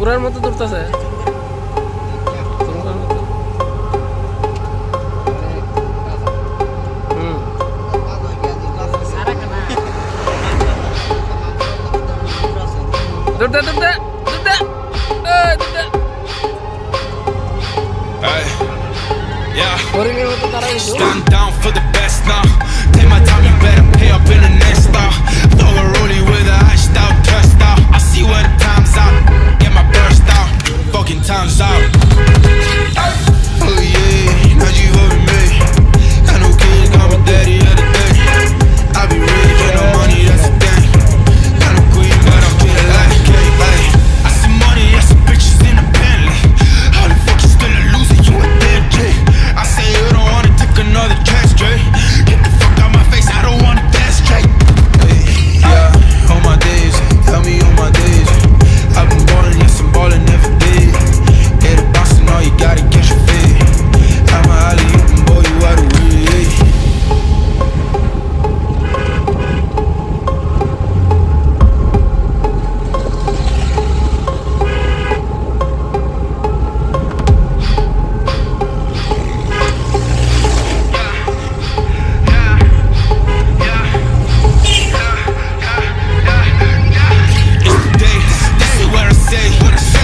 উড়ার মতো দৌড়তেছে দৌড়তে দৌড়তে দৌড়তে দৌড়তে হরিণের মতো দাঁড়াই Stand down for the best now. Take my time, you better pay up in the next style. Throw a rollie with a hashed out, dressed out. I see where the time's out. Get my burst out. Fucking time's out. Oh yeah, now you holding me. Got no kids, got my daddy of the day. I be rich, ain't no money, that's the thing. Got no queen, but I'm feeling like cake. I see money, I see bitches in the Bentley. How the fuck you still a loser? You a dead J. I say you don't wanna take another chance, straight. Get the fuck out my face, I don't wanna dance straight. Hey, yeah, on my days, tell me on my days. I've been ballin', yes I'm ballin' every day. Get a boss and all you gotta catch your fade. I'm a alley, you can boy you out of way. It's the day, this is where I say what I say.